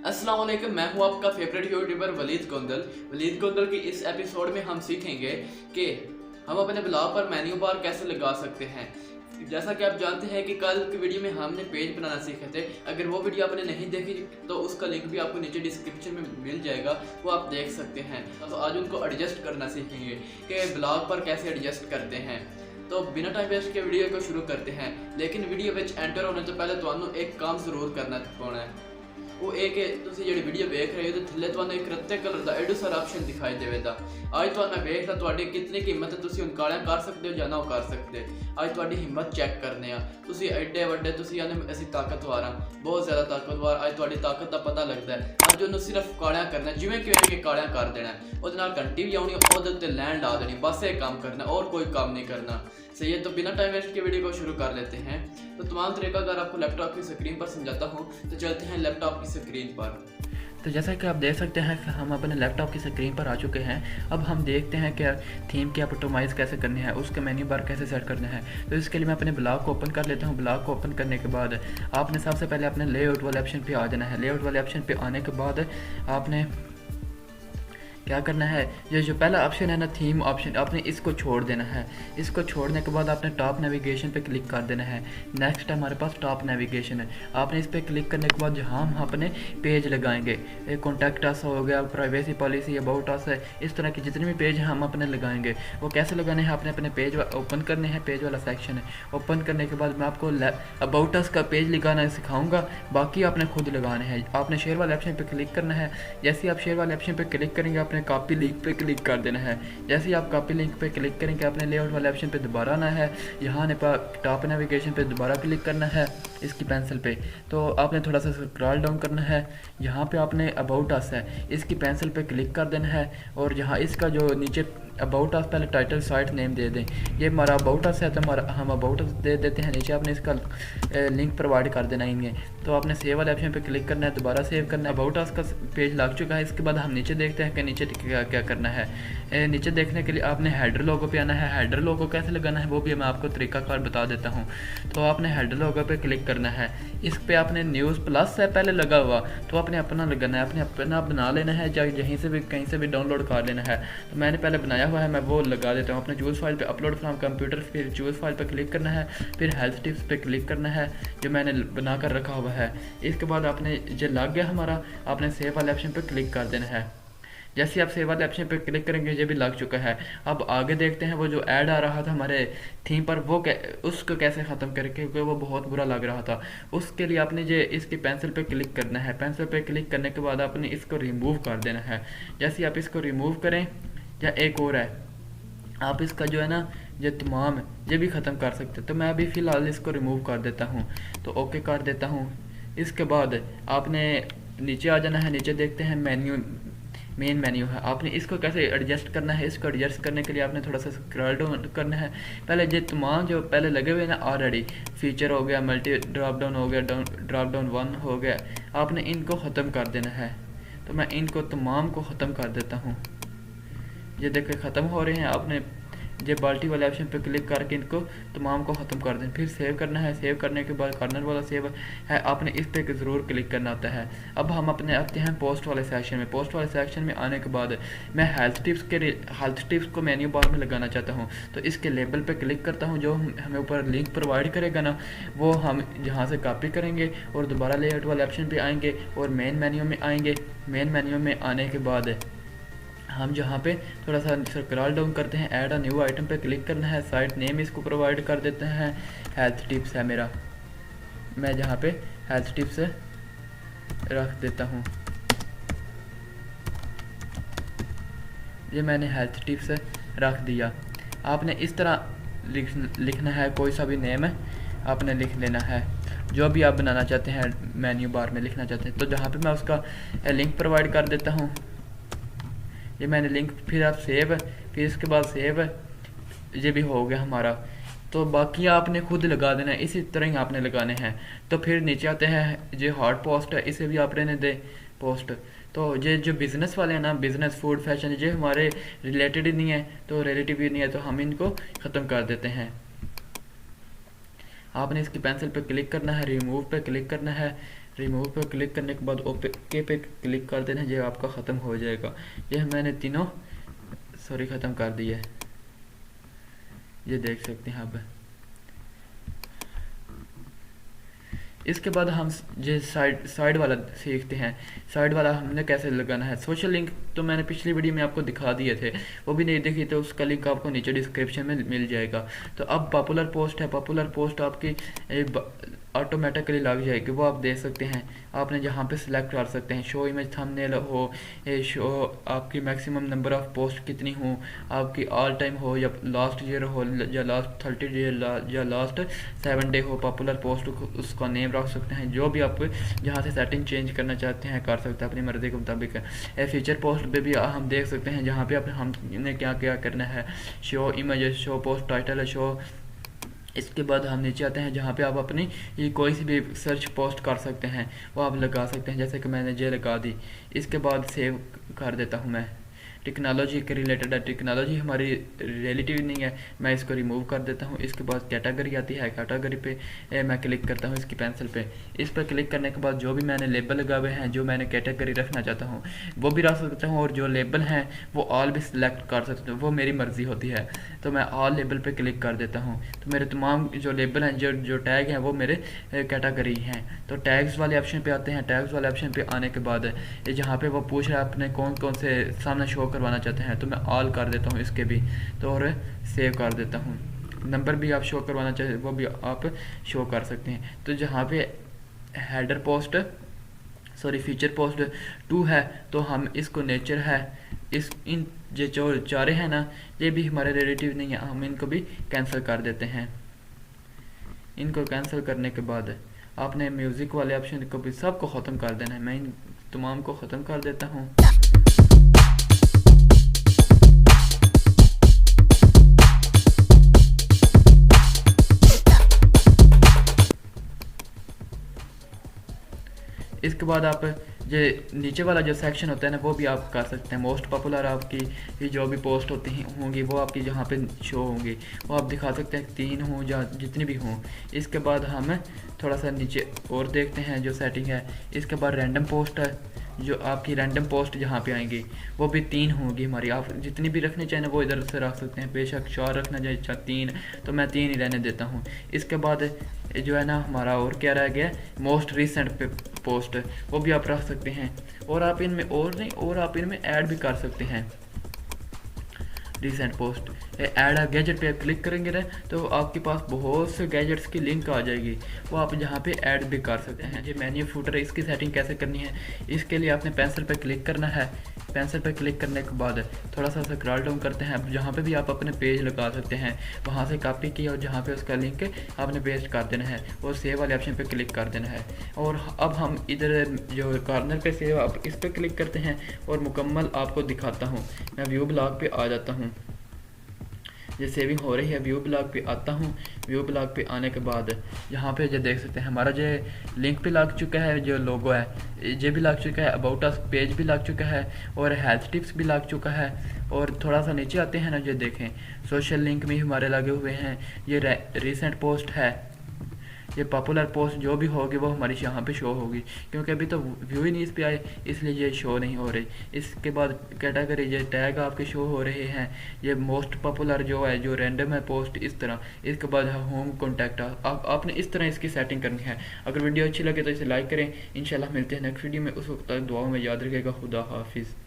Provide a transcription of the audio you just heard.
अस्सलाम वालेकुम, मैं हूं आपका फेवरेट यूट्यूबर वलीद गोंदल की इस एपिसोड में हम सीखेंगे कि हम अपने ब्लॉग पर मेन्यू बार कैसे लगा सकते हैं। जैसा कि आप जानते हैं कि कल की वीडियो में हमने पेज बनाना सीखे थे। अगर वो वीडियो आपने नहीं देखी तो उसका लिंक भी आपको नीचे डिस्क्रिप्शन में मिल जाएगा, वो आप देख सकते हैं। तो आज उनको एडजस्ट करना सीखेंगे कि ब्लॉग पर कैसे एडजस्ट करते हैं। तो बिना टाइम वेस्ट के वीडियो को शुरू करते हैं। लेकिन वीडियो विच एंटर होने तो पहले तुहानू एक काम जरूर करना पौना है। वो एक तुसी जिहड़ी वीडियो देख रहे हो तो थल्ले तुहानू एक रत्ते कलर का एडो सारा ऑप्शन दिखाई देगा। आज तुहानू मैं वेखदा तुहाडी कितनी कीमत है, तुसी हुण कालियां कर सकते हो या ना कर सकते। आज तुहाडी हिम्मत चेक करने आ। तुसी एडे वड्डे तुसी आने असीं ताकतवर हां, बहुत ज़्यादा ताकतवर। आज तुहाडी ताकत का पता लगता है। अज उन्होंने सिर्फ कालियां करना, जिवें कि कालियां कर देना, उहदे नाल घंटी भी आउणी, उहदे उत्ते लैंड ला देनी, बस ये काम करना और कोई काम नहीं करना। सही है, तो बिना टाइम वेस्ट के वीडियो को शुरू कर लेते हैं। तो तमाम तरीका अगर आपको लैपटॉप की स्क्रीन पर समझाता हूँ तो चलते हैं लैपटॉप की स्क्रीन पर। तो जैसा कि आप देख सकते हैं कि हम अपने लैपटॉप की स्क्रीन पर आ चुके हैं। अब हम देखते हैं कि थीम की ऑप्टिमाइज़ कैसे करनी है, उसका मेन्यू बार कैसे सेट करना है। तो इसके लिए मैं अपने ब्लॉग को ओपन कर लेता हूँ। ब्लॉग को ओपन करने के बाद आपने सबसे पहले अपने लेआउट वाले ऑप्शन पे आ जाना है। लेआउट वाले ऑप्शन पे आने के बाद आपने क्या करना है, ये जो पहला ऑप्शन है ना, थीम ऑप्शन, आपने इसको छोड़ देना है। इसको छोड़ने के बाद आपने टॉप नेविगेशन पे क्लिक कर देना है। नेक्स्ट हमारे पास टॉप नेविगेशन है। आपने इस पर क्लिक करने के बाद जहाँ हम अपने पेज लगाएंगे, कॉन्टैक्ट अस हो गया, प्राइवेसी पॉलिसी, अबाउट अस है, इस तरह के जितने भी पेज हम अपने लगाएंगे वो कैसे लगाने हैं। आपने अपने पेज ओपन करने हैं, पेज वाला सेक्शन है। ओपन करने के बाद मैं आपको अबाउट अस का पेज लगाना सिखाऊंगा, बाकी आपने खुद लगाने हैं। आपने शेयर वाले ऑप्शन पे क्लिक करना है। जैसे आप शेयर वाले ऑप्शन पे क्लिक करेंगे आपने कॉपी लिंक पे क्लिक कर देना है। जैसे ही आप कॉपी लिंक पे क्लिक करेंगे आपने लेआउट वाले ऑप्शन पे दोबारा आना है। यहाँ आने पर टॉप नेविगेशन पे दोबारा क्लिक करना है इसकी पेंसिल पे। तो आपने थोड़ा सा स्क्रॉल डाउन करना है। यहाँ पे आपने अबाउट अस है, इसकी पेंसिल पे क्लिक कर देना है। और यहाँ इसका जो नीचे अबाउट अस, पहले टाइटल साइट नेम दे दें। ये हमारा अबाउट अस है तो हम अबाउट अस दे देते हैं। नीचे आपने इसका लिंक प्रोवाइड कर देना है। तो आपने सेव वाले ऑप्शन पे क्लिक करना है, दोबारा सेव करना है। अबाउट अस का पेज लग चुका है। इसके बाद हम नीचे देखते हैं कि नीचे क्या करना है। नीचे देखने के लिए आपने हेडर लोगो पे आना है। हेडर लोगो कैसे लगाना है वो भी मैं आपको तरीकाकार बता देता हूँ। तो आपने हेडर लोगो पे क्लिक करना है। इस पे आपने न्यूज़ प्लस है पहले लगा हुआ, तो आपने अपना लगाना है, अपने अपना बना लेना है, चाहे यहीं से भी कहीं से भी डाउनलोड कर लेना है। तो मैंने पहले बनाया हुआ है, मैं वो लगा देता हूँ। अपने चूज़ फाइल पे अपलोड फ्रॉम कंप्यूटर, फिर चूज़ फाइल पे क्लिक करना है, फिर हेल्थ टिप्स पे क्लिक करना है जो मैंने बना कर रखा हुआ है। इसके बाद आपने जो लग गया हमारा, आपने सेव वाले ऑप्शन पे क्लिक कर देना है। जैसे आप सेव वाले ऑप्शन पे क्लिक करेंगे ये भी लग चुका है। अब आगे देखते हैं वो जो ऐड आ रहा था हमारे थीम पर वो उसको कैसे ख़त्म करें, क्योंकि वो बहुत बुरा लग रहा था। उसके लिए आपने ये इसकी पेंसिल पे क्लिक करना है। पेंसिल पे क्लिक करने के बाद आपने इसको रिमूव कर देना है। जैसे आप इसको रिमूव करें, या एक और है, आप इसका जो है ना ये तमाम ये भी ख़त्म कर सकते। तो मैं अभी फ़िलहाल इसको रिमूव कर देता हूँ, तो ओके कर देता हूँ। इसके बाद आपने नीचे आ जाना है। नीचे देखते हैं मेन मेन्यू है। आपने इसको कैसे एडजस्ट करना है। इसको एडजस्ट करने के लिए आपने थोड़ा सा स्क्रॉल डाउन करना है। पहले ये तमाम जो पहले लगे हुए ना ऑलरेडी, फीचर हो गया, मल्टी ड्रॉप डाउन हो गया, ड्रॉप डाउन 1 हो गया, आपने इनको ख़त्म कर देना है। तो मैं इनको तमाम को ख़त्म कर देता हूँ। ये देखिए ख़त्म हो रहे हैं। आपने ये बाल्टी वाले ऑप्शन पे क्लिक करके इनको तमाम को ख़त्म कर दें। फिर सेव करना है। सेव करने के बाद कॉर्नर वाला सेव है, आपने इस पर ज़रूर क्लिक करना होता है। अब हम अपने आते हैं पोस्ट वाले सेक्शन में। पोस्ट वाले सेक्शन में आने के बाद मैं हेल्थ टिप्स को मेन्यू बार में लगाना चाहता हूँ। तो इसके लेबल पे क्लिक करता हूँ। जो हमें ऊपर लिंक प्रोवाइड करेगा ना, वो हम यहाँ से कॉपी करेंगे और दोबारा लेआउट वाले ऑप्शन पर आएँगे और मेन मेन्यू में आएँगे। मेन मेन्यू में आने के बाद हम जहाँ पे थोड़ा सा स्क्रॉल डाउन करते हैं, ऐड अ न्यू आइटम पे क्लिक करना है। साइट नेम इसको प्रोवाइड कर देते हैं, हेल्थ टिप्स है मेरा, मैं जहाँ पे हेल्थ टिप्स रख देता हूँ। ये मैंने हेल्थ टिप्स रख दिया। आपने इस तरह लिखना है, कोई सा भी नेम है आपने लिख लेना है जो भी आप बनाना चाहते हैं, मेन्यू बार में लिखना चाहते हैं। तो जहाँ पे मैं उसका लिंक प्रोवाइड कर देता हूँ। ये मैंने लिंक, फिर आप सेव, फिर इसके बाद सेव, ये भी हो गया हमारा। तो बाकी आपने खुद लगा देना है, इसी तरह ही आपने लगाने हैं। तो फिर नीचे आते हैं जो हॉट पोस्ट है, इसे भी आपने दे पोस्ट। तो ये जो बिज़नेस वाले हैं ना, बिज़नेस फूड फैशन, ये हमारे रिलेटेड ही नहीं है, तो रिलेटिव ही नहीं है, तो हम इनको ख़त्म कर देते हैं। आपने इसकी पेंसिल पे क्लिक करना है, रिमूव पे क्लिक करना है, रिमूव पर क्लिक करने के बाद ओके पे क्लिक कर देना, ये आपका ख़त्म हो जाएगा। ये मैंने तीनों ख़त्म कर दिया है, ये देख सकते हैं। अब इसके बाद हम ये साइड वाला सीखते हैं। साइड वाला हमने कैसे लगाना है। सोशल लिंक तो मैंने पिछली वीडियो में आपको दिखा दिए थे, वो भी नहीं देखी तो उसका लिंक आपको नीचे डिस्क्रिप्शन में मिल जाएगा। तो अब पॉपुलर पोस्ट है, पॉपुलर पोस्ट आपकी ऑटोमेटिकली लग जाएगी, वो आप देख सकते हैं। आपने जहाँ पे सिलेक्ट कर सकते हैं, शो इमेज थंबनेल हो, शो आपकी मैक्सिमम नंबर ऑफ पोस्ट कितनी हो, आपकी ऑल टाइम हो या लास्ट ईयर हो या लास्ट 30 डे या लास्ट 7 डे हो। पॉपुलर पोस्ट उसका नेम रख सकते हैं। जो भी आप जहाँ से सेटिंग चेंज करना चाहते हैं कर सकते हैं अपनी मर्ज़ी के मुताबिक। फीचर पोस्ट पे भी हम देख सकते हैं, जहाँ पे हमने क्या क्या करना है। Show image, show post title, show. इसके बाद हम नीचे आते हैं जहाँ पे आप अपनी ये कोई सी भी सर्च पोस्ट कर सकते हैं, वो आप लगा सकते हैं। जैसे कि मैंने जे लगा दी, इसके बाद सेव कर देता हूँ मैं। टेक्नोलॉजी के रिलेटेड है, टेक्नोलॉजी हमारी रिलेटिव नहीं है, मैं इसको रिमूव कर देता हूँ। इसके बाद कैटेगरी आती है, कैटेगरी पे मैं क्लिक करता हूँ इसकी पेंसिल पे। इस पर क्लिक करने के बाद जो भी मैंने लेबल लगा हुए हैं, जो मैंने कैटेगरी रखना चाहता हूँ वो भी रख सकता हूँ, और जो लेबल हैं वो ऑल भी सिलेक्ट कर सकता हूँ, वो मेरी मर्ज़ी होती है। तो मैं ऑल लेबल पे क्लिक कर देता हूँ, तो मेरे तमाम जो लेबल हैं, जो टैग हैं, वो मेरे कैटेगरी हैं। तो टैग्स वाले ऑप्शन पे आते हैं। टैग्स वाले ऑप्शन पे आने के बाद जहाँ पे वो पूछ रहा है अपने कौन कौन से सामने शो करवाना चाहते हैं, तो मैं ऑल कर देता हूँ इसके भी, तो और सेव कर देता हूँ। नंबर भी आप शो करवाना चाहते वो भी आप शो कर सकते हैं। तो जहाँ पे हेडर पोस्ट फीचर पोस्ट 2 है, तो हम इसको नेचर है, इन जो चारे हैं ना, ये भी हमारे रिलेटिव नहीं है, हम इनको भी कैंसिल कर देते हैं। इनको कैंसिल करने के बाद आपने म्यूज़िक वाले ऑप्शन को भी सबको ख़त्म कर देना है। मैं इन तमाम को ख़त्म कर देता हूँ। इसके बाद आप जो नीचे वाला जो सेक्शन होता है ना, वो भी आप कर सकते हैं। मोस्ट पॉपुलर आपकी जो भी पोस्ट होती होंगी वो आपकी जहाँ पे शो होंगी वो आप दिखा सकते हैं, 3 हों या जितनी भी हों। इसके बाद हम थोड़ा सा नीचे और देखते हैं जो सेटिंग है। इसके बाद रैंडम पोस्ट है, जो आपकी रैंडम पोस्ट जहाँ पे आएंगी वो भी 3 होंगी हमारी। आप जितनी भी रखनी चाहें वो इधर से रख सकते हैं, बेशक 4 रखना चाहे 3, तो मैं 3 ही रहने देता हूँ। इसके बाद जो है ना हमारा और क्या रह गया, मोस्ट रिसेंट पे पोस्ट, वो भी आप रख सकते हैं। और आप इनमें आप इनमें ऐड भी कर सकते हैं। रिसेंट पोस्ट ऐड आ गैजेट पे क्लिक करेंगे ना, तो आपके पास बहुत से गैजेट्स की लिंक आ जाएगी, वो आप जहाँ पे ऐड भी कर सकते हैं। ये मेन्यू फूटर है, इसकी सेटिंग कैसे करनी है, इसके लिए आपने पेंसिल पे क्लिक करना है। पेंसिल पे क्लिक करने के बाद थोड़ा सा स्क्रॉल डाउन करते हैं। जहाँ पे भी आप अपने पेज लगा सकते हैं वहाँ से कॉपी किया और जहाँ पे उसका लिंक आपने पेस्ट कर देना है और सेव वाले ऑप्शन पे क्लिक कर देना है। और अब हम इधर जो कॉर्नर पे सेव आप इस पर क्लिक करते हैं और मुकम्मल आपको दिखाता हूँ। मैं व्यू ब्लॉग पे आ जाता हूँ, ये सेविंग हो रही है। व्यू ब्लॉग पे आता हूँ। व्यू ब्लॉग पे आने के बाद यहाँ पे जो देख सकते हैं हमारा जो लिंक भी लग चुका है, जो लोगो है ये भी लग चुका है, अबाउट अस पेज भी लग चुका है और हेल्थ टिप्स भी लग चुका है। और थोड़ा सा नीचे आते हैं ना, जो देखें सोशल लिंक भी हमारे लगे हुए हैं। ये रिसेंट पोस्ट है, ये पॉपुलर पोस्ट जो भी होगी वो हमारी यहाँ पे शो होगी, क्योंकि अभी तो व्यू ही नहीं इस पे आए इसलिए ये शो नहीं हो रही। इसके बाद कैटेगरी ये टैग आपके शो हो रहे हैं। ये मोस्ट पॉपुलर जो है, जो रैंडम है पोस्ट, इस तरह। इसके बाद होम कॉन्टैक्ट, आपने इस तरह इसकी सेटिंग करनी है। अगर वीडियो अच्छी लगे तो इसे लाइक करें। इंशाल्लाह मिलते हैं नेक्स्ट वीडियो में, उस वक्त तक दुआओं में याद रखिएगा। खुदा हाफिज़।